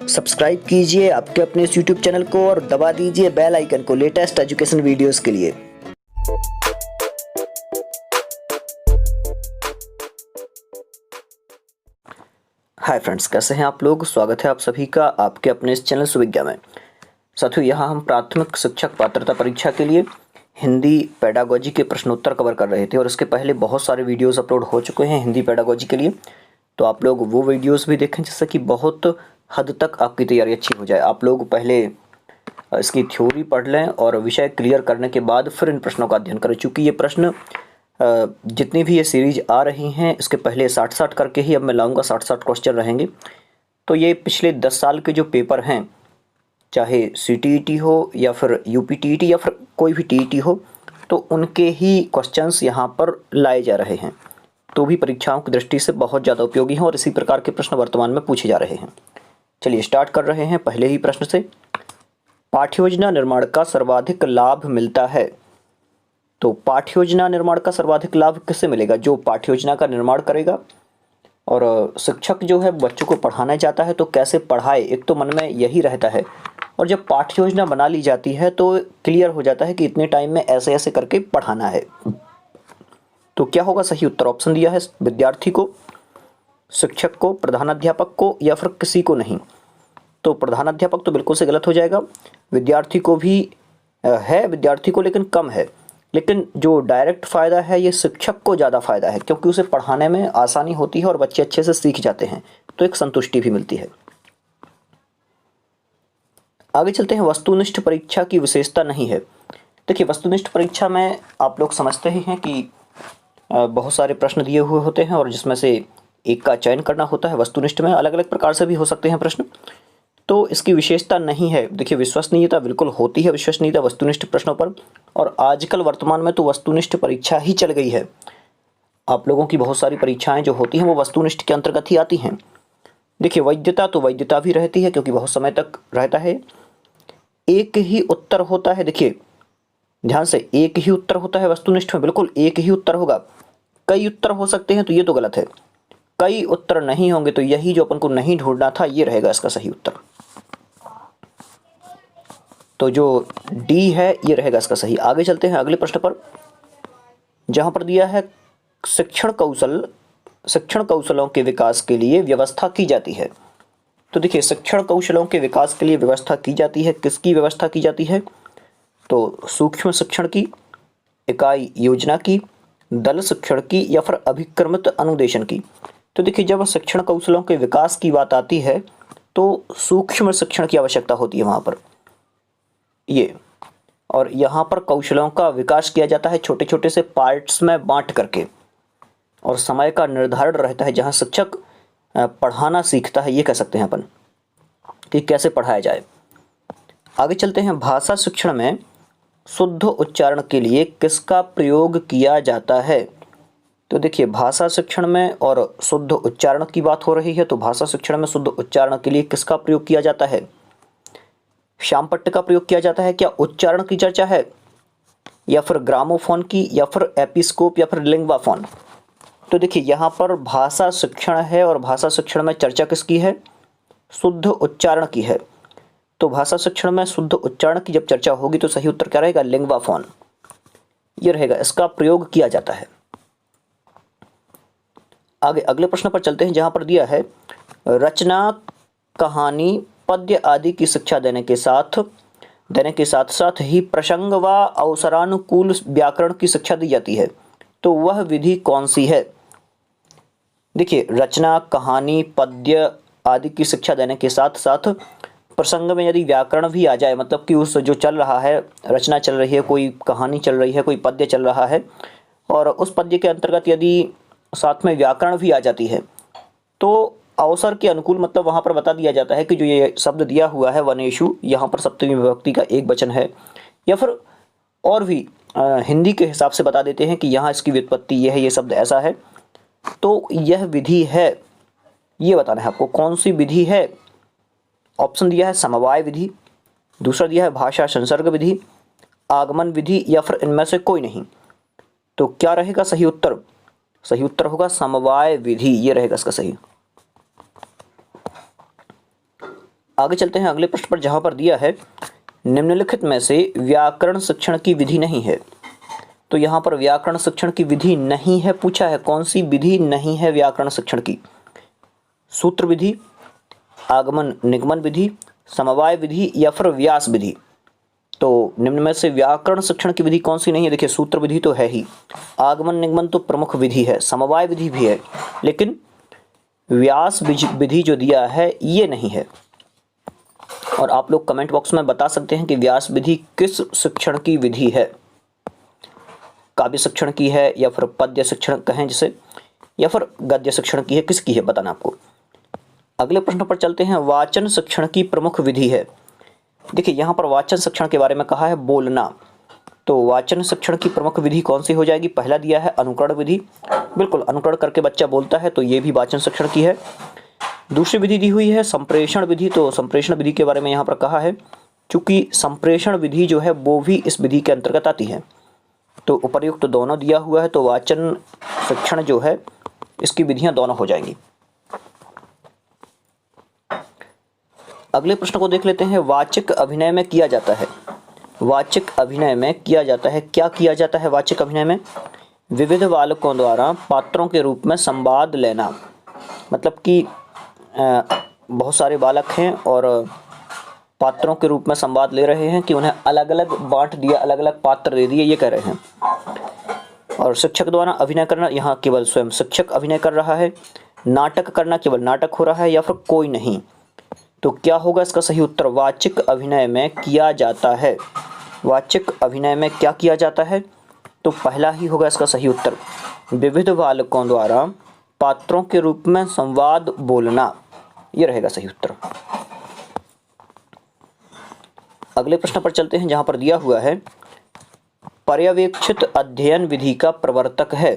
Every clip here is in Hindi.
सब्सक्राइब कीजिए आपके अपने इस YouTube चैनल को और दबा दीजिए बेल आइकन को लेटेस्ट एजुकेशन वीडियोस के लिए। हाय फ्रेंड्स, कैसे हैं आप लोग। स्वागत है आप सभी का आपके अपने इस चैनल सुविज्ञा में। साथियों, यहाँ हम प्राथमिक शिक्षक पात्रता परीक्षा के लिए हिंदी पेडागोजी के प्रश्नोत्तर कवर कर रहे थे और इसके पहले बहुत सारे वीडियोस अपलोड हो चुके हैं हिंदी पेडागोजी के लिए, तो आप लोग वो वीडियोस भी देखें जिससे कि बहुत हद तक आपकी तैयारी अच्छी हो जाए। आप लोग पहले इसकी थ्योरी पढ़ लें और विषय क्लियर करने के बाद फिर इन प्रश्नों का अध्ययन करें, क्योंकि ये प्रश्न जितनी भी ये सीरीज आ रही हैं इसके पहले 60-60 करके ही अब मैं लाऊंगा। 60-60 क्वेश्चन रहेंगे। तो ये पिछले 10 साल के जो पेपर हैं, चाहे CTET हो या फिर UPTET या फिर कोई भी TET हो, तो उनके ही क्वेश्चंस यहाँ पर लाए जा रहे हैं, तो भी परीक्षाओं की दृष्टि से बहुत ज़्यादा उपयोगी हैं और इसी प्रकार के प्रश्न वर्तमान में पूछे जा रहे हैं। चलिए स्टार्ट कर रहे हैं पहले ही प्रश्न से। पाठ्य योजना निर्माण का सर्वाधिक लाभ मिलता है। तो पाठ्य योजना निर्माण का सर्वाधिक लाभ किससे मिलेगा? जो पाठ्य योजना का निर्माण करेगा। और शिक्षक जो है बच्चों को पढ़ाना चाहता है तो कैसे पढ़ाए, एक तो मन में यही रहता है। और जब पाठ्य योजना बना ली जाती है तो क्लियर हो जाता है कि इतने टाइम में ऐसे ऐसे करके पढ़ाना है। तो क्या होगा सही उत्तर? ऑप्शन दिया है विद्यार्थी को, शिक्षक को, प्रधानाध्यापक को या फिर किसी को नहीं। तो प्रधानाध्यापक तो बिल्कुल से गलत हो जाएगा। विद्यार्थी को भी है, विद्यार्थी को लेकिन कम है। लेकिन जो डायरेक्ट फ़ायदा है ये शिक्षक को ज़्यादा फ़ायदा है, क्योंकि उसे पढ़ाने में आसानी होती है और बच्चे अच्छे से सीख जाते हैं, तो एक संतुष्टि भी मिलती है। आगे चलते हैं। वस्तुनिष्ठ परीक्षा की विशेषता नहीं है। देखिए, वस्तुनिष्ठ परीक्षा में आप लोग समझते ही हैं कि बहुत सारे प्रश्न दिए हुए होते हैं और जिसमें से एक का चयन करना होता है। वस्तुनिष्ठ में अलग अलग प्रकार से भी हो सकते हैं प्रश्न, तो इसकी विशेषता नहीं है। देखिए, विश्वसनीयता बिल्कुल होती है, विश्वसनीयता वस्तुनिष्ठ प्रश्नों पर। और आजकल वर्तमान में तो वस्तुनिष्ठ परीक्षा ही चल गई है। आप लोगों की बहुत सारी परीक्षाएं जो होती हैं वो वस्तुनिष्ठ के अंतर्गत ही आती हैं। देखिए, वैधता तो वैधता भी रहती है, क्योंकि बहुत समय तक रहता है। एक ही उत्तर होता है। देखिए ध्यान से, एक ही उत्तर होता है वस्तुनिष्ठ में, बिल्कुल एक ही उत्तर होगा। कई उत्तर हो सकते हैं तो ये तो गलत है। कई उत्तर नहीं होंगे तो यही जो अपन को नहीं ढूंढना था ये रहेगा इसका सही उत्तर। तो जो डी है ये रहेगा इसका सही। आगे चलते हैं अगले प्रश्न पर, जहां पर दिया है शिक्षण कौशलों के विकास के लिए व्यवस्था की जाती है। तो देखिए, शिक्षण कौशलों के विकास के लिए व्यवस्था की जाती है। किसकी व्यवस्था की जाती है? तो सूक्ष्म शिक्षण की, इकाई योजना की, दल शिक्षण की या फिर अभिक्रमित अनुदेशन की। तो देखिए, जब शिक्षण कौशलों के विकास की बात आती है तो सूक्ष्म शिक्षण की आवश्यकता होती है वहाँ पर ये। और यहाँ पर कौशलों का विकास किया जाता है छोटे छोटे से पार्ट्स में बांट करके, और समय का निर्धारण रहता है जहाँ शिक्षक पढ़ाना सीखता है, ये कह सकते हैं अपन कि कैसे पढ़ाया जाए। आगे चलते हैं। भाषा शिक्षण में शुद्ध उच्चारण के लिए किसका प्रयोग किया जाता है? तो देखिए, भाषा शिक्षण में और शुद्ध उच्चारण की बात हो रही है, तो भाषा शिक्षण में शुद्ध उच्चारण के लिए किसका प्रयोग किया जाता है? श्यामपट्ट का प्रयोग किया जाता है। क्या उच्चारण की चर्चा है, या फिर ग्रामोफोन की, या फिर एपिस्कोप, या फिर लिंग्वाफोन? तो देखिए, यहाँ पर भाषा शिक्षण है और भाषा शिक्षण में चर्चा किसकी है? शुद्ध उच्चारण की है। तो भाषा शिक्षण में शुद्ध उच्चारण की जब चर्चा होगी तो सही उत्तर क्या रहेगा? लिंग्वाफोन ये रहेगा, इसका प्रयोग किया जाता है। आगे अगले प्रश्न पर चलते हैं, जहां पर दिया है रचना, कहानी, पद्य आदि की शिक्षा देने के साथ साथ ही प्रसंग व अवसरानुकूल व्याकरण की शिक्षा दी जाती है। तो वह विधि कौन सी है? देखिए, रचना, कहानी, पद्य आदि की शिक्षा देने के साथ साथ प्रसंग में यदि व्याकरण भी आ जाए, मतलब कि उस जो चल रहा है, रचना चल रही है, कोई कहानी चल रही है, कोई पद्य चल रहा है, और उस पद्य के अंतर्गत यदि साथ में व्याकरण भी आ जाती है, तो अवसर के अनुकूल, मतलब वहाँ पर बता दिया जाता है कि जो ये शब्द दिया हुआ है वनेषु, यहाँ पर सप्तमी विभक्ति का एक वचन है, या फिर और भी हिंदी के हिसाब से बता देते हैं कि यहाँ इसकी व्युत्पत्ति ये है, ये शब्द ऐसा है, तो यह विधि है। ये बताना है आपको कौन सी विधि है। ऑप्शन दिया है समवाय विधि, दूसरा दिया है भाषा संसर्ग विधि, आगमन विधि, या फिर इनमें से कोई नहीं। तो क्या रहेगा सही उत्तर? सही उत्तर होगा समवाय विधि, ये रहेगा इसका सही। आगे चलते हैं अगले प्रश्न पर, जहां पर दिया है निम्नलिखित में से व्याकरण शिक्षण की विधि नहीं है। तो यहाँ पर व्याकरण शिक्षण की विधि नहीं है पूछा है। कौन सी विधि नहीं है व्याकरण शिक्षण की? सूत्र विधि, आगमन निगमन विधि, समवाय विधि या फिर व्यास विधि। तो निम्न में से व्याकरण शिक्षण की विधि कौन सी नहीं है? देखिए, सूत्र विधि तो है ही, आगमन निगमन तो प्रमुख विधि है, समवाय विधि भी है, लेकिन व्यास विधि जो दिया है ये नहीं है। और आप लोग कमेंट बॉक्स में बता सकते हैं कि व्यास विधि किस शिक्षण की विधि है। काव्य शिक्षण की है या फिर पद्य शिक्षण कहें जिसे, या फिर गद्य शिक्षण की है, किसकी है बताना आपको। अगले प्रश्न पर चलते हैं, वाचन शिक्षण की प्रमुख विधि है। देखिए, यहाँ पर वाचन शिक्षण के बारे में कहा है बोलना। तो वाचन शिक्षण की प्रमुख विधि कौन सी हो जाएगी? पहला दिया है अनुकरण विधि, बिल्कुल अनुकरण करके बच्चा बोलता है, तो ये भी वाचन शिक्षण की है। दूसरी विधि दी हुई है संप्रेषण विधि। तो संप्रेषण विधि के बारे में यहाँ पर कहा है, चूंकि संप्रेषण विधि जो है वो भी इस विधि के अंतर्गत आती है। तो उपर्युक्त तो दोनों दिया हुआ है, तो वाचन शिक्षण जो है इसकी विधियां दोनों हो जाएंगी। अगले प्रश्न को देख लेते हैं, वाचिक अभिनय में किया जाता है। वाचिक अभिनय में किया जाता है, क्या किया जाता है वाचिक अभिनय में? विविध बालकों द्वारा पात्रों के रूप में संवाद लेना। मतलब कि बहुत सारे बालक हैं और पात्रों के रूप में संवाद ले रहे हैं कि उन्हें अलग अलग बांट दिया, अलग अलग पात्र दे दिए, ये कह रहे हैं। और शिक्षक द्वारा अभिनय करना, यहाँ केवल स्वयं शिक्षक अभिनय कर रहा है। नाटक करना, केवल नाटक हो रहा है या फिर कोई नहीं। तो क्या होगा इसका सही उत्तर? वाचिक अभिनय में किया जाता है। वाचिक अभिनय में क्या किया जाता है? तो पहला ही होगा इसका सही उत्तर, विविध बालकों द्वारा पात्रों के रूप में संवाद बोलना, ये रहेगा सही उत्तर। अगले प्रश्न पर चलते हैं, जहां पर दिया हुआ है पर्यवेक्षित अध्ययन विधि का प्रवर्तक है।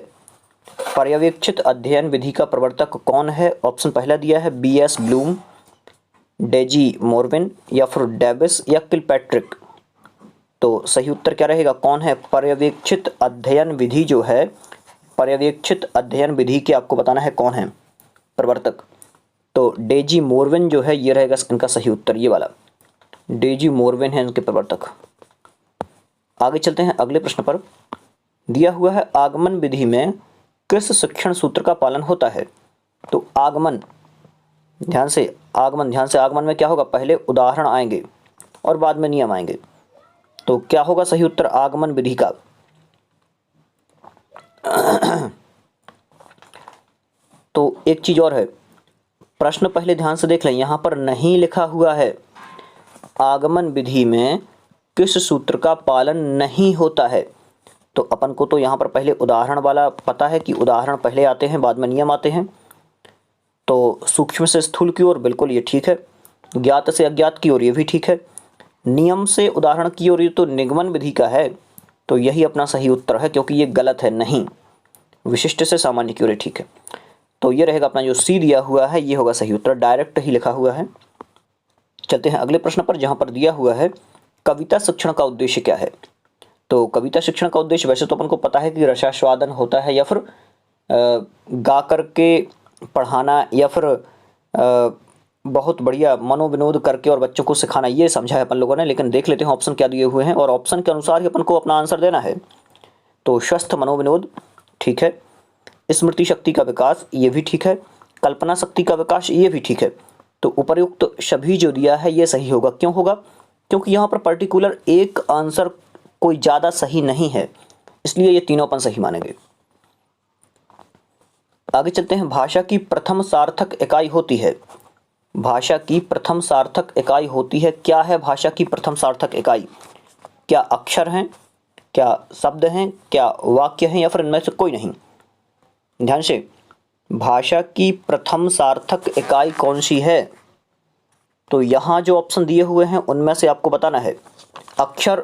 पर्यवेक्षित अध्ययन विधि का प्रवर्तक कौन है? ऑप्शन पहला दिया है B.S. ब्लूम, डेजी मोरविन या फिर डेविस या किलपैट्रिक। तो सही उत्तर क्या रहेगा? कौन है पर्यवेक्षित अध्ययन विधि जो है, पर्यवेक्षित अध्ययन विधि के आपको बताना है कौन है प्रवर्तक। तो डेजी मोरविन जो है ये रहेगा इनका सही उत्तर, ये वाला डेजी मोरविन है इनके प्रवर्तक। आगे चलते हैं अगले प्रश्न पर, दिया हुआ है आगमन विधि में किस शिक्षण सूत्र का पालन होता है? तो आगमन, ध्यान से आगमन में क्या होगा? पहले उदाहरण आएंगे और बाद में नियम आएंगे। तो क्या होगा सही उत्तर आगमन विधि का? तो एक चीज और है, प्रश्न पहले ध्यान से देख लें, यहां पर नहीं लिखा हुआ है आगमन विधि में किस सूत्र का पालन नहीं होता है। तो अपन को तो यहां पर पहले उदाहरण वाला पता है कि उदाहरण पहले आते हैं बाद में नियम आते हैं। तो सूक्ष्म से स्थूल की ओर बिल्कुल ये ठीक है, ज्ञात से अज्ञात की ओर ये भी ठीक है, नियम से उदाहरण की ओर ये तो निगमन विधि का है। तो यही अपना सही उत्तर है, क्योंकि ये गलत है, नहीं, विशिष्ट से सामान्य की ओर ठीक है। तो ये रहेगा अपना जो सी दिया हुआ है, ये होगा सही उत्तर, डायरेक्ट ही लिखा हुआ है। चलते हैं अगले प्रश्न पर, जहां पर दिया हुआ है कविता शिक्षण का उद्देश्य क्या है। तो कविता शिक्षण का उद्देश्य वैसे तो अपन को पता है कि रसास्वादन होता है, या फिर गा करके पढ़ाना, या फिर बहुत बढ़िया मनोविनोद करके और बच्चों को सिखाना, ये समझा है अपन लोगों ने। लेकिन देख लेते हैं ऑप्शन क्या दिए हुए हैं, और ऑप्शन के अनुसार ही अपन को अपना आंसर देना है। तो स्वस्थ मनोविनोद ठीक है, स्मृति शक्ति का विकास ये भी ठीक है, कल्पना शक्ति का विकास ये भी ठीक है। तो उपर्युक्त सभी जो दिया है ये सही होगा। क्यों होगा? क्योंकि यहाँ पर पर्टिकुलर एक आंसर कोई ज़्यादा सही नहीं है, इसलिए ये तीनों अपन सही मानेंगे। आगे चलते हैं, भाषा की प्रथम सार्थक इकाई होती है। भाषा की प्रथम सार्थक इकाई होती है, क्या है भाषा की प्रथम सार्थक इकाई? क्या अक्षर हैं, क्या शब्द हैं, क्या वाक्य हैं, या फिर इनमें से कोई नहीं? ध्यान से, भाषा की प्रथम सार्थक इकाई कौन सी है? तो यहाँ जो ऑप्शन दिए हुए हैं उनमें से आपको बताना है अक्षर,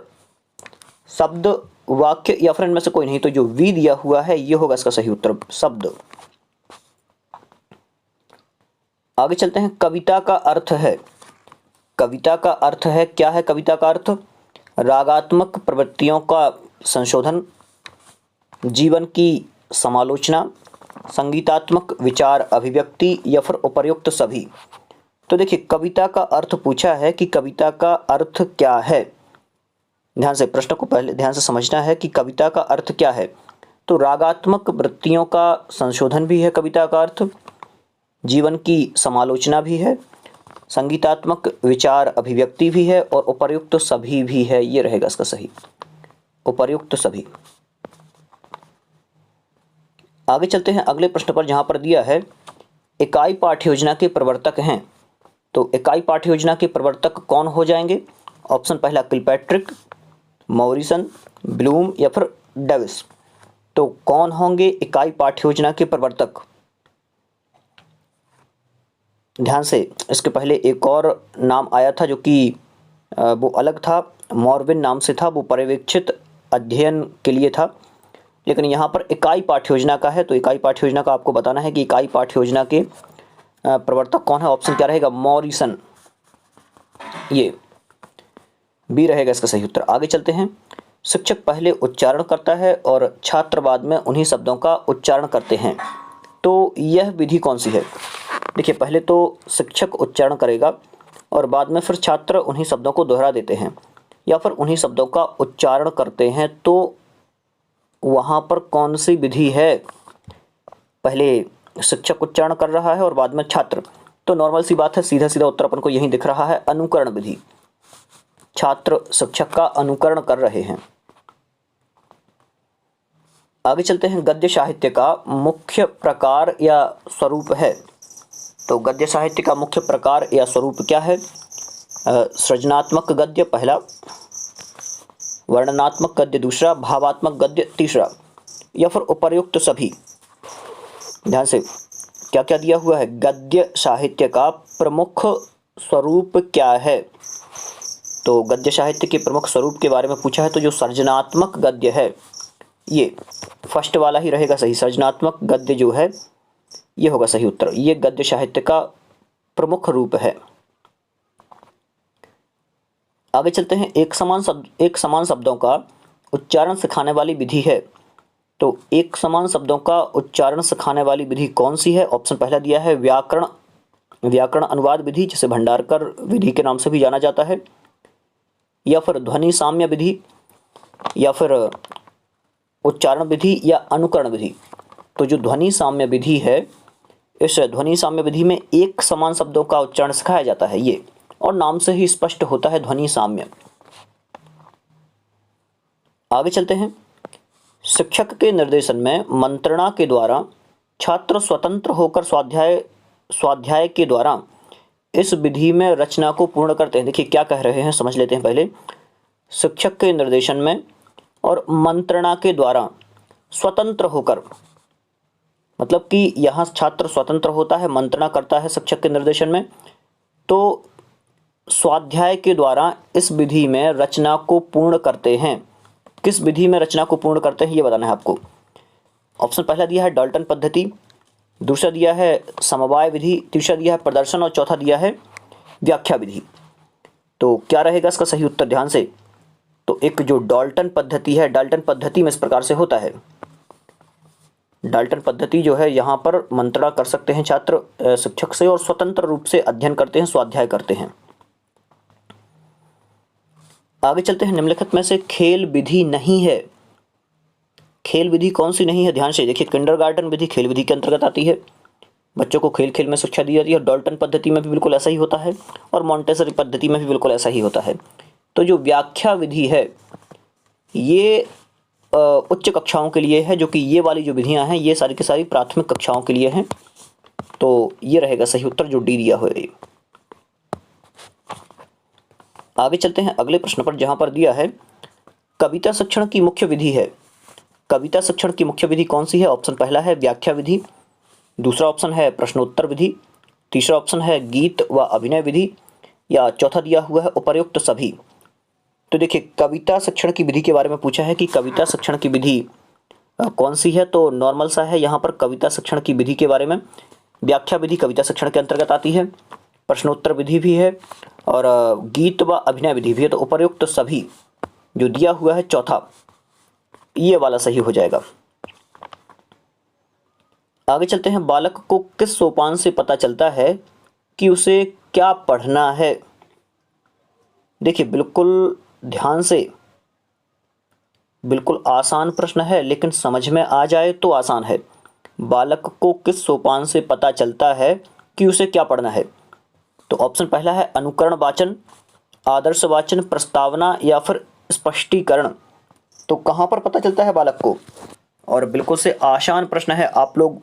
शब्द, वाक्य, या फिर इनमें से कोई नहीं। तो जो वी दिया हुआ है ये होगा इसका सही उत्तर, शब्द। आगे चलते हैं, कविता का अर्थ है। कविता का अर्थ है, क्या है कविता का अर्थ? रागात्मक प्रवृत्तियों का संशोधन, जीवन की समालोचना, संगीतात्मक विचार अभिव्यक्ति, या फिर उपर्युक्त सभी। तो देखिए कविता का अर्थ पूछा है कि कविता का अर्थ क्या है। ध्यान से प्रश्न को पहले ध्यान से समझना है कि कविता का अर्थ क्या है। तो रागात्मक वृत्तियों का संशोधन भी है कविता का अर्थ, जीवन की समालोचना भी है, संगीतात्मक विचार अभिव्यक्ति भी है और उपर्युक्त सभी भी है। ये रहेगा इसका सही, उपर्युक्त सभी। आगे चलते हैं अगले प्रश्न पर, जहां पर दिया है इकाई पाठ्य योजना के प्रवर्तक हैं। तो इकाई पाठ्य योजना के प्रवर्तक कौन हो जाएंगे? ऑप्शन पहला किलपैट्रिक, मॉरिसन, ब्लूम या फिर डेविस। तो कौन होंगे इकाई पाठ्य योजना के प्रवर्तक? ध्यान से, इसके पहले एक और नाम आया था जो कि वो अलग था, मॉर्विन नाम से था, वो पर्यवेक्षित अध्ययन के लिए था, लेकिन यहाँ पर इकाई पाठ्य योजना का है। तो इकाई पाठ्य योजना का आपको बताना है कि इकाई पाठ्य योजना के प्रवर्तक कौन है। ऑप्शन क्या रहेगा? मॉरिसन, ये बी रहेगा इसका सही उत्तर। आगे चलते हैं, शिक्षक पहले उच्चारण करता है और छात्र बाद में उन्हीं शब्दों का उच्चारण करते हैं। तो यह विधि कौन सी है? देखिए पहले तो शिक्षक उच्चारण करेगा और बाद में फिर छात्र उन्हीं शब्दों को दोहरा देते हैं या फिर उन्हीं शब्दों का उच्चारण करते हैं। तो वहाँ पर कौन सी विधि है? पहले शिक्षक उच्चारण कर रहा है और बाद में छात्र। तो नॉर्मल सी बात है, सीधा सीधा उत्तर अपन को यही दिख रहा है, अनुकरण विधि। छात्र शिक्षक का अनुकरण कर रहे हैं। आगे चलते हैं, गद्य साहित्य का मुख्य प्रकार या स्वरूप है। तो गद्य साहित्य का मुख्य प्रकार या स्वरूप क्या है? सृजनात्मक गद्य पहला, वर्णनात्मक गद्य दूसरा, भावात्मक गद्य तीसरा या फिर उपर्युक्त सभी। ध्यान से, क्या क्या दिया हुआ है? गद्य साहित्य का प्रमुख स्वरूप क्या है? तो गद्य साहित्य के प्रमुख स्वरूप के बारे में पूछा है। तो जो सृजनात्मक गद्य है, ये फर्स्ट वाला ही रहेगा सही। सृजनात्मक गद्य जो है ये होगा सही उत्तर। ये गद्य साहित्य का प्रमुख रूप है। आगे चलते हैं, एक समान शब्दों का उच्चारण सिखाने वाली विधि है। तो एक समान शब्दों का उच्चारण सिखाने वाली विधि कौन सी है? ऑप्शन पहला दिया है व्याकरण अनुवाद विधि, जिसे भंडारकर विधि के नाम से भी जाना जाता है, या फिर ध्वनि साम्य विधि, या फिर उच्चारण विधि या अनुकरण विधि। तो जो ध्वनि साम्य विधि है, इस ध्वनि साम्य विधि में एक समान शब्दों का उच्चारण सिखाया जाता है, ये और नाम से ही स्पष्ट होता है, ध्वनि साम्य। आगे चलते हैं, शिक्षक के निर्देशन में मंत्रणा के द्वारा छात्र स्वतंत्र होकर स्वाध्याय के द्वारा इस विधि में रचना को पूर्ण करते हैं। देखिए क्या कह रहे हैं, समझ लेते हैं पहले। शिक्षक के निर्देशन में और मंत्रणा के द्वारा स्वतंत्र होकर, मतलब कि यहाँ छात्र स्वतंत्र होता है, मंत्रणा करता है शिक्षक के निर्देशन में, तो स्वाध्याय के द्वारा इस विधि में रचना को पूर्ण करते हैं। किस विधि में रचना को पूर्ण करते हैं ये बताना है आपको। ऑप्शन पहला दिया है डाल्टन पद्धति, दूसरा दिया है समवाय विधि, तीसरा दिया है प्रदर्शन और चौथा दिया है व्याख्या विधि। तो क्या रहेगा इसका सही उत्तर? ध्यान से, तो एक जो डाल्टन पद्धति है, डाल्टन पद्धति में इस प्रकार से होता है। डाल्टन पद्धति जो है, यहाँ पर मंत्रणा कर सकते हैं छात्र शिक्षक से और स्वतंत्र रूप से अध्ययन करते हैं, स्वाध्याय करते हैं। आगे चलते हैं, निम्नलिखित में से खेल विधि नहीं है। खेल विधि कौन सी नहीं है? ध्यान से देखिए, किंडरगार्टन विधि खेल विधि के अंतर्गत आती है, बच्चों को खेल खेल में शिक्षा दी जाती है। डाल्टन पद्धति में भी बिल्कुल ऐसा ही होता है और मॉन्टेसरी पद्धति में भी बिल्कुल ऐसा ही होता है। तो जो व्याख्या विधि है, ये उच्च कक्षाओं के लिए है, जो कि ये वाली जो विधियां हैं ये सारी की सारी प्राथमिक कक्षाओं के लिए हैं। तो ये रहेगा सही उत्तर, जो डी दिया हुआ है। आगे चलते हैं अगले प्रश्न पर, जहां पर दिया है कविता शिक्षण की मुख्य विधि है। कविता शिक्षण की मुख्य विधि कौन सी है? ऑप्शन पहला है व्याख्या विधि, दूसरा ऑप्शन है प्रश्नोत्तर विधि, तीसरा ऑप्शन है गीत व अभिनय विधि, या चौथा दिया हुआ है उपर्युक्त सभी। तो देखिए, कविता शिक्षण की विधि के बारे में पूछा है कि कविता शिक्षण की विधि कौन सी है। तो नॉर्मल सा है यहाँ पर कविता शिक्षण की विधि के बारे में। व्याख्या विधि कविता शिक्षण के अंतर्गत आती है, प्रश्नोत्तर विधि भी है और गीत व अभिनय विधि भी है। तो उपर्युक्त सभी जो दिया हुआ है चौथा, ये वाला सही हो जाएगा। आगे चलते हैं, बालक को किस सोपान से पता चलता है कि उसे क्या पढ़ना है। देखिए बिल्कुल ध्यान से, बिल्कुल आसान प्रश्न है, लेकिन समझ में आ जाए तो आसान है। बालक को किस सोपान से पता चलता है कि उसे क्या पढ़ना है? तो ऑप्शन पहला है अनुकरण वाचन, आदर्श वाचन, प्रस्तावना या फिर स्पष्टीकरण। तो कहाँ पर पता चलता है बालक को? और बिल्कुल से आसान प्रश्न है। आप लोग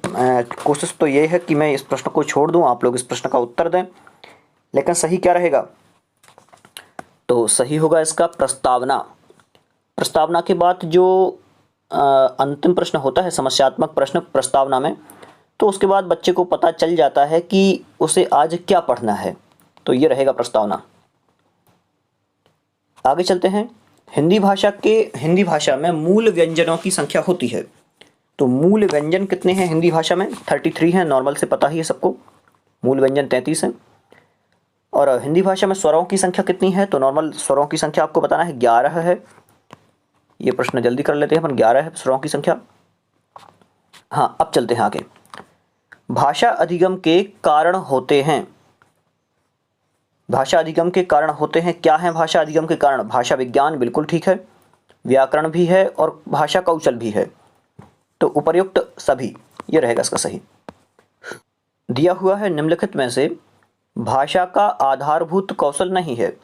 कोशिश तो ये है कि मैं इस प्रश्न को छोड़ दूं, आप लोग इस प्रश्न का उत्तर दें, लेकिन सही क्या रहेगा? तो सही होगा इसका प्रस्तावना। प्रस्तावना के बाद जो अंतिम प्रश्न होता है, समस्यात्मक प्रश्न प्रस्तावना में, तो उसके बाद बच्चे को पता चल जाता है कि उसे आज क्या पढ़ना है। तो ये रहेगा प्रस्तावना। आगे चलते हैं। हिंदी भाषा में मूल व्यंजनों की संख्या होती है। तो मूल व्यंजन कितने हैं हिंदी भाषा में? 33 हैं, नॉर्मल से पता ही है सबको। मूल व्यंजन 33 हैं। और हिंदी भाषा में स्वरों की संख्या कितनी है? तो नॉर्मल स्वरों की संख्या आपको बताना है, 11 है। ये प्रश्न जल्दी कर लेते हैं अपन, 11 है स्वरों की संख्या। हाँ, अब चलते हैं आगे। भाषा अधिगम के कारण होते हैं। भाषा अधिगम के कारण होते हैं, क्या है भाषा अधिगम के कारण? भाषा विज्ञान, बिल्कुल ठीक है, व्याकरण भी है और भाषा कौशल भी है। तो उपर्युक्त सभी, ये रहेगा इसका सही। दिया हुआ है निम्नलिखित में से भाषा का आधारभूत कौशल नहीं है।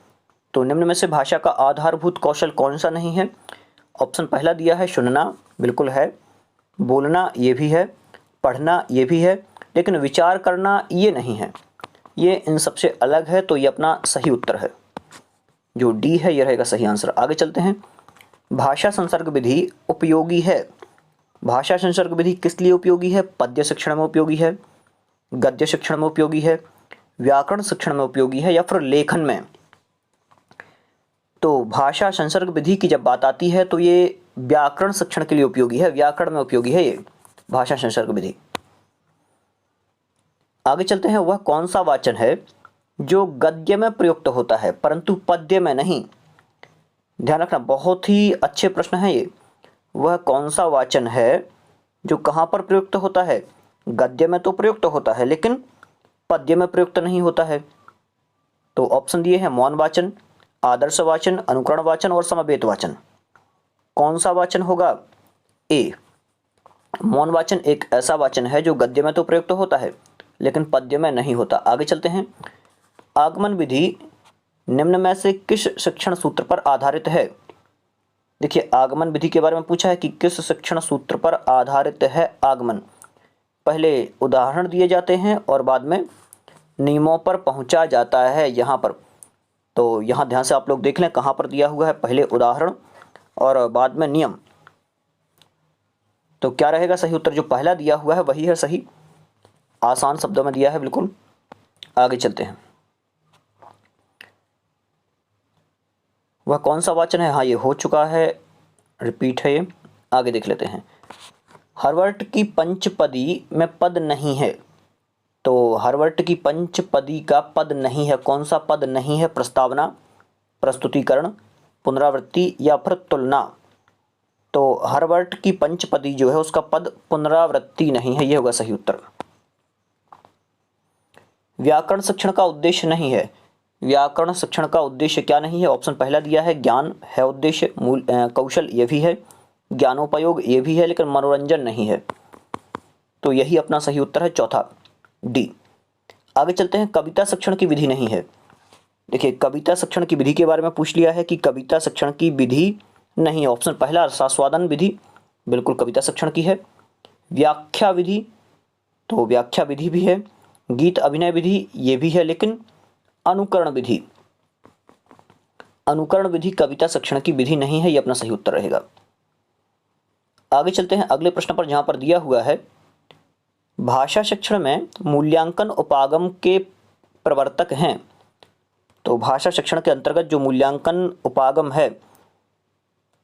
तो निम्न में से भाषा का आधारभूत कौशल कौन सा नहीं है? ऑप्शन पहला दिया है सुनना, बिल्कुल है। बोलना, ये भी है। पढ़ना, ये भी है। लेकिन विचार करना ये नहीं है, ये इन सबसे अलग है। तो ये अपना सही उत्तर है, जो डी है, ये रहेगा सही आंसर। आगे चलते हैं। भाषा संसर्ग विधि उपयोगी है। भाषा संसर्ग विधि किस लिए उपयोगी है? पद्य शिक्षण में उपयोगी है, गद्य शिक्षण में उपयोगी है, व्याकरण शिक्षण में उपयोगी है या फिर लेखन में? तो भाषा संसर्ग विधि की जब बात आती है तो ये व्याकरण शिक्षण के लिए उपयोगी है, व्याकरण में उपयोगी है ये भाषा संसर्ग विधि। आगे चलते हैं। वह कौन सा वाचन है जो गद्य में प्रयुक्त होता है परंतु पद्य में नहीं? ध्यान रखना, बहुत ही अच्छे प्रश्न है ये। वह कौन सा वाचन है जो कहाँ पर प्रयुक्त होता है? गद्य में तो प्रयुक्त होता है लेकिन पद्य में प्रयुक्त नहीं होता है। तो ऑप्शन दिए हैं मौन वाचन, आदर्श वाचन, अनुकरण वाचन और समवेत वाचन। कौन सा वाचन होगा? ए, मौन वाचन एक ऐसा वाचन है जो गद्य में तो प्रयुक्त होता है लेकिन पद्य में नहीं होता। आगे चलते हैं। आगमन विधि निम्न में से किस शिक्षण सूत्र पर आधारित है? देखिए, आगमन विधि के बारे में पूछा है कि किस शिक्षण सूत्र पर आधारित है आगमन। पहले उदाहरण दिए जाते हैं और बाद में नियमों पर पहुंचा जाता है यहाँ पर। तो यहाँ ध्यान से आप लोग देख लें कहाँ पर दिया हुआ है, पहले उदाहरण और बाद में नियम। तो क्या रहेगा सही उत्तर? जो पहला दिया हुआ है वही है सही, आसान शब्दों में दिया है बिल्कुल। आगे चलते हैं। वह कौन सा वाचन है? हाँ, ये हो चुका है, रिपीट है ये। आगे देख लेते हैं। हरवर्ट की पंचपदी में पद नहीं है। तो हरवर्ट की पंचपदी का पद नहीं है, कौन सा पद नहीं है? प्रस्तावना, प्रस्तुतिकरण, पुनरावृत्ति या फिर तुलना। तो हरवर्ट की पंचपदी जो है उसका पद पुनरावृत्ति नहीं है, ये होगा सही उत्तर। व्याकरण शिक्षण का उद्देश्य नहीं है। व्याकरण शिक्षण का उद्देश्य क्या नहीं है? ऑप्शन पहला दिया है ज्ञान है उद्देश्य, मूल कौशल ये भी है, ज्ञानोपयोग ये भी है, लेकिन मनोरंजन नहीं है। तो यही अपना सही उत्तर है, चौथा डी। आगे चलते हैं। कविता शिक्षण की विधि नहीं है। देखिए, कविता शिक्षण की विधि के बारे में पूछ लिया है कि कविता शिक्षण की विधि नहीं है। ऑप्शन पहला रसास्वादन विधि, बिल्कुल कविता शिक्षण की है। व्याख्या विधि, तो व्याख्या विधि भी है। गीत अभिनय विधि ये भी है, लेकिन अनुकरण विधि, अनुकरण विधि कविता शिक्षण की विधि नहीं है, ये अपना सही उत्तर रहेगा। आगे चलते हैं अगले प्रश्न पर, जहां पर दिया हुआ है भाषा शिक्षण में मूल्यांकन उपागम के प्रवर्तक हैं। तो भाषा शिक्षण के अंतर्गत जो मूल्यांकन उपागम है,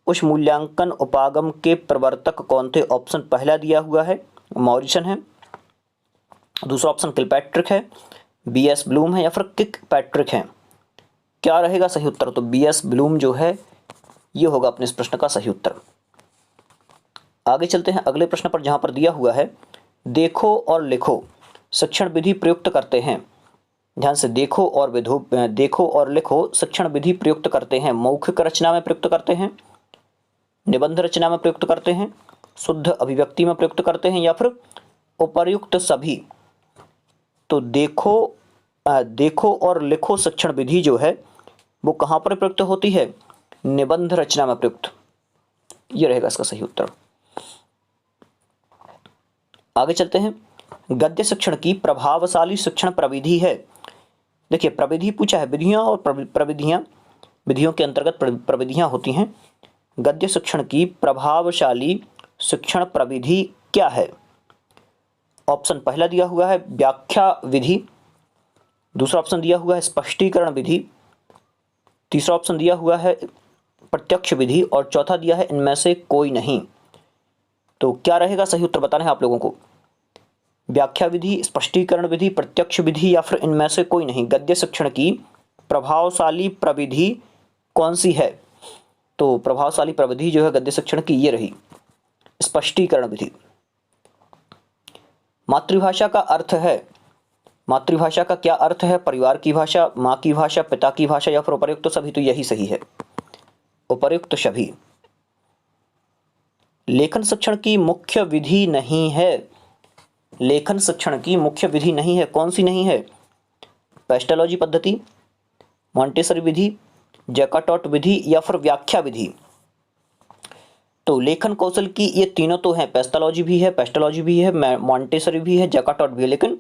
उस मूल्यांकन उपागम के प्रवर्तक कौन थे? ऑप्शन पहला दिया हुआ है मॉरिसन है, दूसरा ऑप्शन किलपैट्रिक है, बीएस ब्लूम है या फिर किक पैट्रिक है। क्या रहेगा सही उत्तर? तो बीएस ब्लूम जो है ये होगा अपने इस प्रश्न का सही उत्तर। आगे चलते हैं अगले प्रश्न पर, जहां पर दिया हुआ है देखो और लिखो शिक्षण विधि प्रयुक्त करते हैं। ध्यान से देखो और लिखो शिक्षण विधि प्रयुक्त करते हैं, मौखिक रचना में प्रयुक्त करते हैं, निबंध रचना में प्रयुक्त करते हैं, शुद्ध अभिव्यक्ति में प्रयुक्त करते हैं, या फिर उपर्युक्त सभी। तो देखो और लिखो शिक्षण विधि जो है वो कहाँ पर प्रयुक्त होती है? निबंध रचना में प्रयुक्त। ये रहेगा इसका सही उत्तर। आगे चलते हैं। गद्य शिक्षण की प्रभावशाली शिक्षण प्रविधि है। देखिए, प्रविधि पूछा है, विधियां और प्रविधियां, विधियों के अंतर्गत प्रविधियां होती हैं। गद्य शिक्षण की प्रभावशाली शिक्षण प्रविधि क्या है? ऑप्शन पहला दिया हुआ है व्याख्या विधि, दूसरा ऑप्शन दिया हुआ है स्पष्टीकरण विधि, तीसरा ऑप्शन दिया हुआ है प्रत्यक्ष विधि, और चौथा दिया है इनमें से कोई नहीं। तो क्या रहेगा सही उत्तर बताना है आप लोगों को? व्याख्या विधि, स्पष्टीकरण विधि, प्रत्यक्ष विधि, या फिर इनमें से कोई नहीं। गद्य शिक्षण की प्रभावशाली प्रविधि कौन सी है? तो प्रभावशाली प्रविधि जो है गद्य शिक्षण की ये रही, स्पष्टीकरण विधि। मातृभाषा का अर्थ है, मातृभाषा का क्या अर्थ है? परिवार की भाषा, माँ की भाषा, पिता की भाषा, या फिर उपर्युक्त सभी? तो यही सही है, उपर्युक्त सभी। लेखन शिक्षण की मुख्य विधि नहीं है, लेखन शिक्षण की मुख्य विधि नहीं है। कौन सी नहीं है? पेस्टोलॉजी पद्धति, मॉन्टेसरी विधि, जैकार्ट विधि, या फिर व्याख्या विधि। तो लेखन कौशल की ये तीनों तो हैं, पेस्टोलॉजी भी है, मॉन्टेसरी भी है, जैकार्ट भी है, लेकिन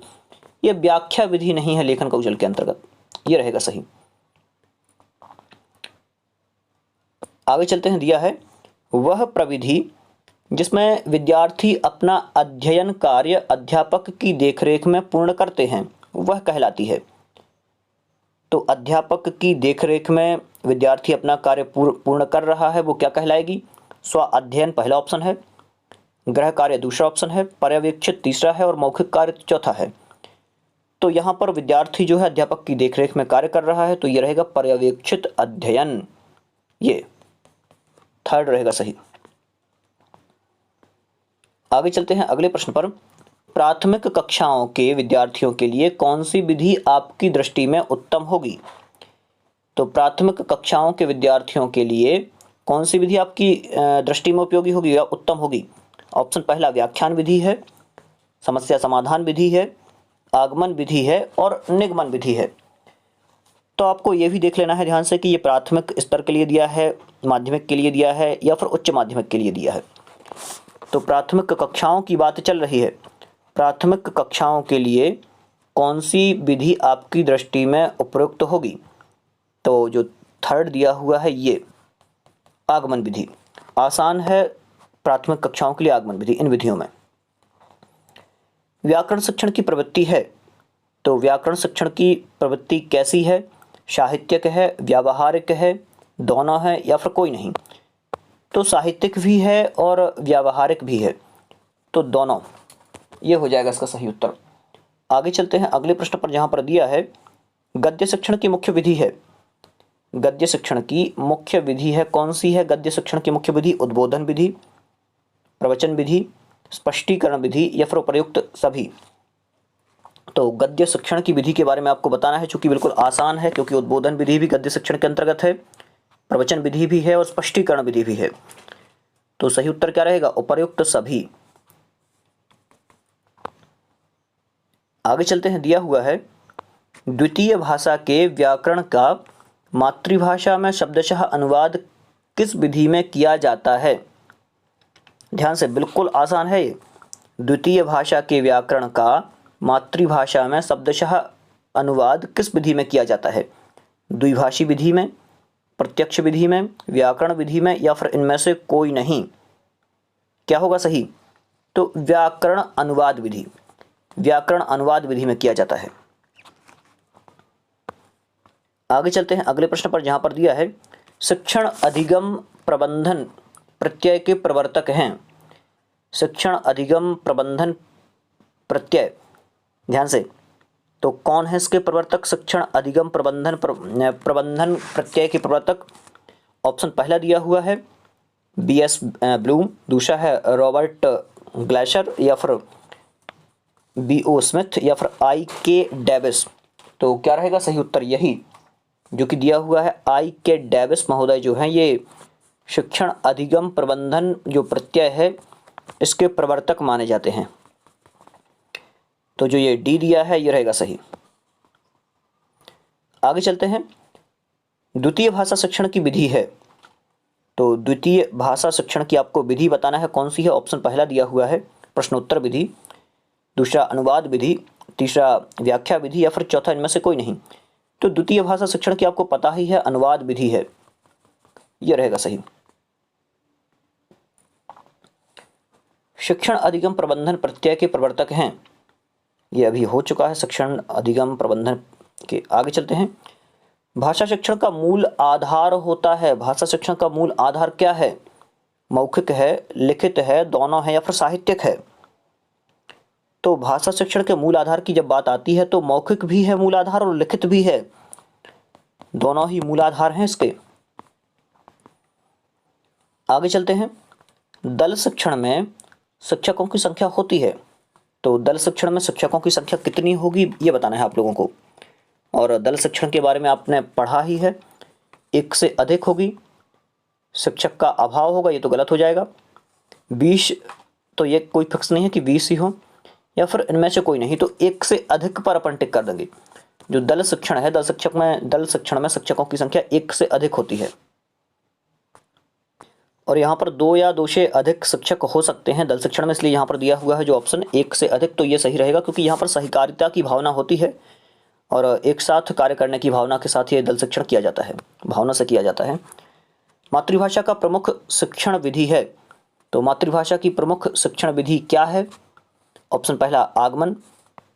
ये व्याख्या विधि नहीं है लेखन कौशल के अंतर्गत। ये रहेगा सही। आगे चलते हैं। दिया है वह प्रविधि जिसमें विद्यार्थी अपना अध्ययन कार्य अध्यापक की देखरेख में पूर्ण करते हैं, वह कहलाती है। तो अध्यापक की देखरेख में विद्यार्थी अपना कार्य पूर्ण कर रहा है, वो क्या कहलाएगी? स्व अध्ययन पहला ऑप्शन है, गृह कार्य दूसरा ऑप्शन है, पर्यवेक्षित तीसरा है, और मौखिक कार्य चौथा है। तो यहाँ पर विद्यार्थी जो है अध्यापक की देखरेख में कार्य कर रहा है, तो ये रहेगा पर्यवेक्षित अध्ययन, ये थर्ड रहेगा सही। आगे चलते हैं अगले प्रश्न पर। प्राथमिक कक्षाओं के विद्यार्थियों के लिए कौन सी विधि आपकी दृष्टि में उत्तम होगी? तो प्राथमिक कक्षाओं के विद्यार्थियों के लिए कौन सी विधि आपकी दृष्टि में उपयोगी होगी या उत्तम होगी? ऑप्शन पहला व्याख्यान विधि है, समस्या समाधान विधि है, आगमन विधि है, और निगमन विधि है। तो आपको ये भी देख लेना है ध्यान से कि ये प्राथमिक स्तर के लिए दिया है, माध्यमिक के लिए दिया है, या फिर उच्च माध्यमिक के लिए दिया है। तो प्राथमिक कक्षाओं की बात चल रही है। प्राथमिक कक्षाओं के लिए कौन सी विधि आपकी दृष्टि में उपयुक्त होगी? तो जो थर्ड दिया हुआ है ये आगमन विधि आसान है प्राथमिक कक्षाओं के लिए, आगमन विधि इन विधियों में। व्याकरण शिक्षण की प्रवृत्ति है, तो व्याकरण शिक्षण की प्रवृत्ति कैसी है? साहित्यिक है, व्यावहारिक है, दोनों है, या फिर कोई नहीं? तो साहित्यिक भी है और व्यावहारिक भी है, तो दोनों, ये हो जाएगा इसका सही उत्तर। आगे चलते हैं अगले प्रश्न पर, जहां पर दिया है गद्य शिक्षण की मुख्य विधि है। गद्य शिक्षण की मुख्य विधि है, कौन सी है गद्य शिक्षण की मुख्य विधि? उद्बोधन विधि, प्रवचन विधि, स्पष्टीकरण विधि, या फिर उपर्युक्त सभी? तो गद्य शिक्षण की विधि के बारे में आपको बताना है, चूंकि बिल्कुल आसान है, क्योंकि उद्बोधन विधि भी गद्य शिक्षण के अंतर्गत है, प्रवचन विधि भी है, और स्पष्टीकरण विधि भी है। तो सही उत्तर क्या रहेगा? उपर्युक्त सभी। आगे चलते हैं। दिया हुआ है द्वितीय भाषा के व्याकरण का मातृभाषा में शब्दशः अनुवाद किस विधि में किया जाता है? ध्यान से, बिल्कुल आसान है ये। द्वितीय भाषा के व्याकरण का मातृभाषा में शब्दशः अनुवाद किस विधि में किया जाता है? द्विभाषी विधि में, प्रत्यक्ष विधि में, व्याकरण विधि में, या फिर इनमें से कोई नहीं? क्या होगा सही? तो व्याकरण अनुवाद विधि, व्याकरण अनुवाद विधि में किया जाता है। आगे चलते हैं अगले प्रश्न पर, जहां पर दिया है शिक्षण अधिगम प्रबंधन प्रत्यय के प्रवर्तक हैं। शिक्षण अधिगम प्रबंधन प्रत्यय, ध्यान से, तो कौन है इसके प्रवर्तक? शिक्षण अधिगम प्रबंधन प्रत्यय के प्रवर्तक। ऑप्शन पहला दिया हुआ है B.S. ब्लूम, दूसरा है रॉबर्ट ग्लेशर, या फिर B.O. स्मिथ, या फिर I.K. डेविस। तो क्या रहेगा सही उत्तर? यही जो कि दिया हुआ है, I.K. डेविस महोदय जो हैं ये शिक्षण अधिगम प्रबंधन जो प्रत्यय है इसके प्रवर्तक माने जाते हैं। तो जो ये डी दिया है ये रहेगा सही। आगे चलते हैं, द्वितीय भाषा शिक्षण की विधि है। तो द्वितीय भाषा शिक्षण की आपको विधि बताना है, कौन सी है? ऑप्शन पहला दिया हुआ है प्रश्नोत्तर विधि, दूसरा अनुवाद विधि, तीसरा व्याख्या विधि, या फिर चौथा इनमें से कोई नहीं। तो द्वितीय भाषा शिक्षण की आपको पता ही है, अनुवाद विधि है, यह रहेगा सही। शिक्षण अधिगम प्रबंधन प्रत्यय के प्रवर्तक हैं, ये अभी हो चुका है शिक्षण अधिगम प्रबंधन के। आगे चलते हैं, भाषा शिक्षण का मूल आधार होता है। भाषा शिक्षण का मूल आधार क्या है? मौखिक है, लिखित है, दोनों है, या फिर साहित्यिक है? तो भाषा शिक्षण के मूल आधार की जब बात आती है तो मौखिक भी है मूल आधार और लिखित भी है, दोनों ही मूल आधार हैं इसके। आगे चलते हैं, दल शिक्षण में शिक्षकों की संख्या होती है। तो दल शिक्षण में शिक्षकों की संख्या कितनी होगी ये बताना है आप लोगों को। और दल शिक्षण के बारे में आपने पढ़ा ही है, एक से अधिक होगी, शिक्षक का अभाव होगा, ये तो गलत हो जाएगा। 20, तो ये कोई फिक्स नहीं है कि 20 ही हो या फिर इनमें से कोई नहीं, तो एक से अधिक पर अपन टिक कर देंगे। जो दल शिक्षण है, दल शिक्षण में शिक्षकों की संख्या एक से अधिक होती है। और यहाँ पर 2 या 2 से अधिक शिक्षक हो सकते हैं दल शिक्षण में, इसलिए यहाँ पर दिया हुआ है जो ऑप्शन एक से अधिक, तो ये सही रहेगा क्योंकि यहाँ पर सहकारिता की भावना होती है और एक साथ कार्य करने की भावना के साथ ये दल शिक्षण किया जाता है, भावना से किया जाता है। मातृभाषा का प्रमुख शिक्षण विधि है। तो मातृभाषा की प्रमुख शिक्षण विधि क्या है? ऑप्शन पहला आगमन,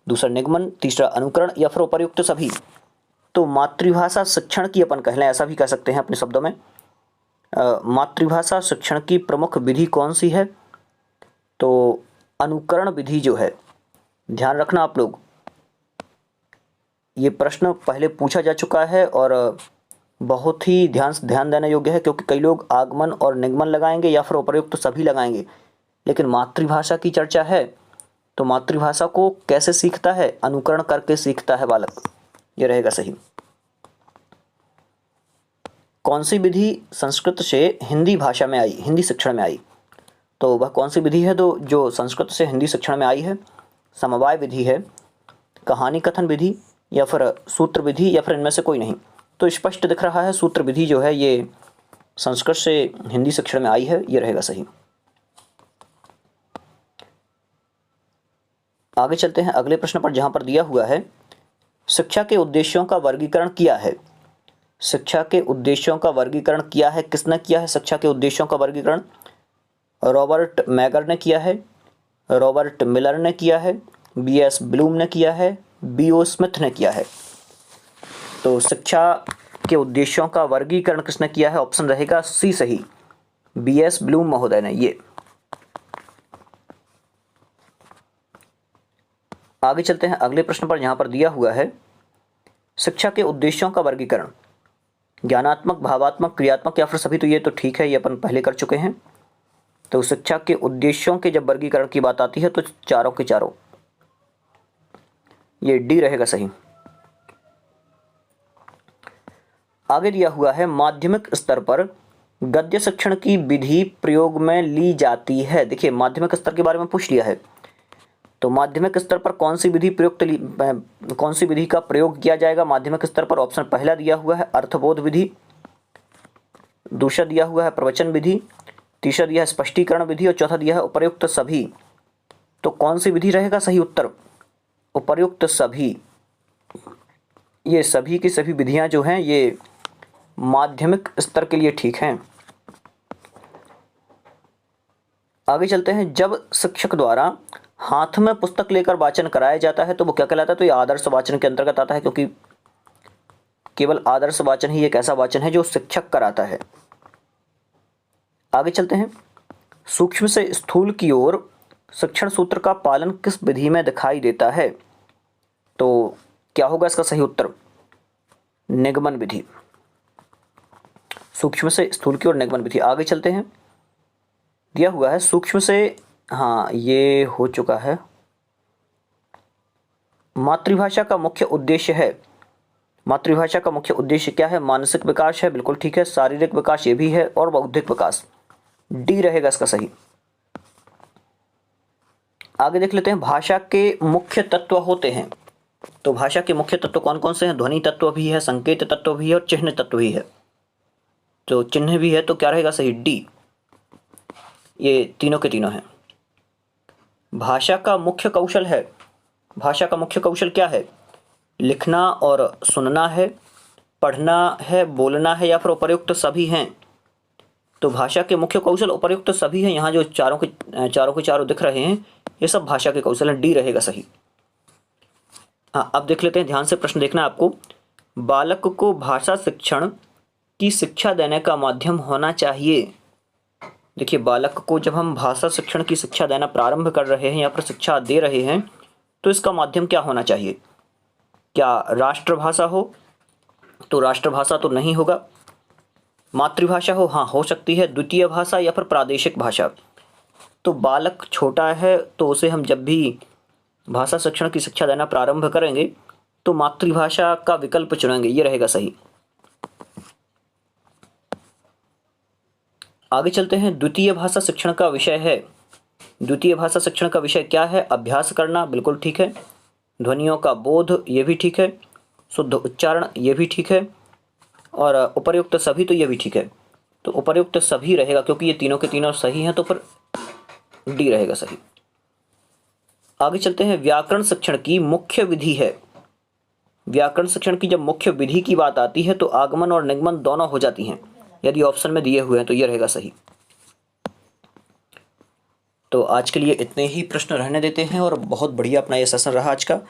दूसरा निगमन, तीसरा अनुकरण, या फिर उपर्युक्त सभी। तो मातृभाषा शिक्षण की अपन कह लें, ऐसा भी कह सकते हैं अपने शब्दों में। मातृभाषा शिक्षण की प्रमुख विधि कौन सी है? तो अनुकरण विधि जो है, ध्यान रखना आप लोग, ये प्रश्न पहले पूछा जा चुका है और बहुत ही ध्यान देने योग्य है, क्योंकि कई लोग आगमन और निगमन लगाएंगे या फिर उपर्युक्त सभी लगाएंगे, लेकिन मातृभाषा की चर्चा है तो मातृभाषा को कैसे सीखता है? अनुकरण करके सीखता है बालक, ये रहेगा सही। कौन सी विधि संस्कृत से हिंदी भाषा में आई, हिंदी शिक्षण में आई? तो वह कौन सी विधि है जो संस्कृत से हिंदी शिक्षण में आई है? समवाय विधि है, कहानी कथन विधि, या फिर सूत्र विधि, या फिर इनमें से कोई नहीं। तो स्पष्ट दिख रहा है सूत्र विधि जो है ये संस्कृत से हिंदी शिक्षण में आई है, ये रहेगा सही। आगे चलते हैं अगले प्रश्न पर, जहां पर दिया हुआ है शिक्षा के उद्देश्यों का वर्गीकरण किया है। शिक्षा के उद्देश्यों का वर्गीकरण किया है, किसने किया है शिक्षा के उद्देश्यों का वर्गीकरण? रॉबर्ट मैगर ने किया है, रॉबर्ट मिलर ने किया है, B.S. ब्लूम ने किया है, B.O. स्मिथ ने किया है। तो शिक्षा के उद्देश्यों का वर्गीकरण किसने किया है? ऑप्शन रहेगा सी सही, B.S. ब्लूम महोदय ने। ये आगे चलते हैं अगले प्रश्न पर, जहां पर दिया हुआ है शिक्षा के उद्देश्यों का वर्गीकरण ज्ञानात्मक, भावात्मक, क्रियात्मक, या फिर सभी। तो ये तो ठीक है, ये अपन पहले कर चुके हैं। तो शिक्षा के उद्देश्यों के जब वर्गीकरण की बात आती है तो चारों के चारों, ये डी रहेगा सही। आगे दिया हुआ है माध्यमिक स्तर पर गद्य शिक्षण की विधि प्रयोग में ली जाती है। देखिए माध्यमिक स्तर के बारे में पूछ लिया है, तो माध्यमिक स्तर पर कौन सी विधि कौन सी विधि का प्रयोग किया जाएगा माध्यमिक स्तर पर? ऑप्शन पहला दिया हुआ है अर्थबोध विधि, दूसरा दिया हुआ है प्रवचन विधि, तीसरा दिया है स्पष्टीकरण विधि, और चौथा दिया है उपर्युक्त सभी। तो कौन सी विधि रहेगा सही उत्तर? उपर्युक्त सभी। ये सभी की सभी विधियां जो हैं ये माध्यमिक स्तर के लिए ठीक हैं। आगे चलते हैं, जब शिक्षक द्वारा हाथ में पुस्तक लेकर वाचन कराया जाता है तो वो क्या कहलाता है? तो ये आदर्श वाचन के अंतर्गत आता है, क्योंकि केवल आदर्श वाचन ही एक ऐसा वाचन है जो शिक्षक कराता है। आगे चलते हैं, सूक्ष्म से स्थूल की ओर शिक्षण सूत्र का पालन किस विधि में दिखाई देता है? तो क्या होगा इसका सही उत्तर? निगमन विधि। सूक्ष्म से स्थूल की ओर निगमन विधि। आगे चलते हैं, दिया हुआ है सूक्ष्म से, हाँ ये हो चुका है। मातृभाषा का मुख्य उद्देश्य है, मातृभाषा का मुख्य उद्देश्य क्या है? मानसिक विकास है, बिल्कुल ठीक है। शारीरिक विकास ये भी है, और बौद्धिक विकास, डी रहेगा इसका सही। आगे देख लेते हैं, भाषा के मुख्य तत्व होते हैं। तो भाषा के मुख्य तत्व कौन कौन से हैं? ध्वनि तत्व भी है, संकेत तत्व भी है, और चिन्ह तत्व भी है। तो चिन्ह भी है तो क्या रहेगा सही? डी। ये तीनों के तीनों हैं। भाषा का मुख्य कौशल है। भाषा का मुख्य कौशल क्या है? लिखना और सुनना है, पढ़ना है, बोलना है, या फिर उपर्युक्त सभी हैं? तो भाषा के मुख्य कौशल उपर्युक्त सभी हैं। यहाँ जो चारों के चारों दिख रहे हैं, ये सब भाषा के कौशल हैं, डी रहेगा सही। हाँ, अब देख लेते हैं, ध्यान से प्रश्न देखना आपको। बालक को भाषा शिक्षण की शिक्षा देने का माध्यम होना चाहिए। देखिए, बालक को जब हम भाषा शिक्षण की शिक्षा देना प्रारंभ कर रहे हैं या फिर शिक्षा दे रहे हैं, तो इसका माध्यम क्या होना चाहिए? क्या राष्ट्रभाषा हो? तो राष्ट्रभाषा तो नहीं होगा। मातृभाषा हो? हाँ, हो सकती है। द्वितीय भाषा या फिर प्रादेशिक भाषा। तो बालक छोटा है तो उसे हम जब भी भाषा शिक्षण की शिक्षा देना प्रारंभ करेंगे तो मातृभाषा का विकल्प चुनेंगे, ये रहेगा सही। आगे चलते हैं, द्वितीय भाषा शिक्षण का विषय है। द्वितीय भाषा शिक्षण का विषय क्या है? अभ्यास करना, बिल्कुल ठीक है। ध्वनियों का बोध, ये भी ठीक है। शुद्ध उच्चारण, ये भी ठीक है। और उपर्युक्त सभी, तो ये भी ठीक है। तो उपर्युक्त सभी रहेगा क्योंकि ये तीनों के तीनों सही हैं, तो फिर डी रहेगा सही। आगे चलते हैं, व्याकरण शिक्षण की मुख्य विधि है। व्याकरण शिक्षण की जब मुख्य विधि की बात आती है तो आगमन और निगमन दोनों हो जाती हैं, यदि ऑप्शन में दिए हुए हैं तो ये रहेगा सही। तो आज के लिए इतने ही प्रश्न रहने देते हैं, और बहुत बढ़िया अपना ये सेशन रहा आज का।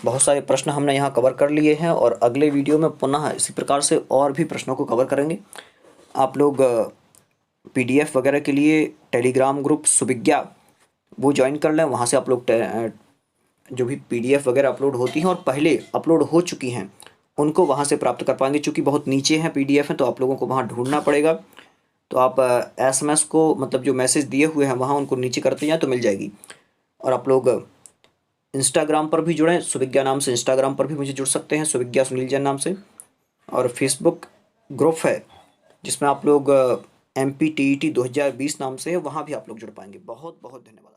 बहुत सारे प्रश्न हमने यहाँ कवर कर लिए हैं, और अगले वीडियो में पुनः इसी प्रकार से और भी प्रश्नों को कवर करेंगे। आप लोग PDF वगैरह के लिए टेलीग्राम ग्रुप सुविज्ञा वो ज्वाइन कर लें। वहाँ से आप लोग जो भी PDF वगैरह अपलोड होती हैं और पहले अपलोड हो चुकी हैं उनको वहाँ से प्राप्त कर पाएंगे। चूँकि बहुत नीचे हैं PDF हैं, तो आप लोगों को वहाँ ढूंढना पड़ेगा। तो आप SMS को, मतलब जो मैसेज दिए हुए हैं वहाँ उनको नीचे करते जाएँ तो मिल जाएगी। और आप लोग इंस्टाग्राम पर भी जुड़ें, सुविज्ञा नाम से इंस्टाग्राम पर भी मुझे जुड़ सकते हैं, सुविज्ञा सुनील जैन नाम से। और फेसबुक ग्रुप है जिसमें आप लोग MP TET 2020 नाम से है, वहाँ भी आप लोग जुड़ पाएंगे। बहुत बहुत धन्यवाद।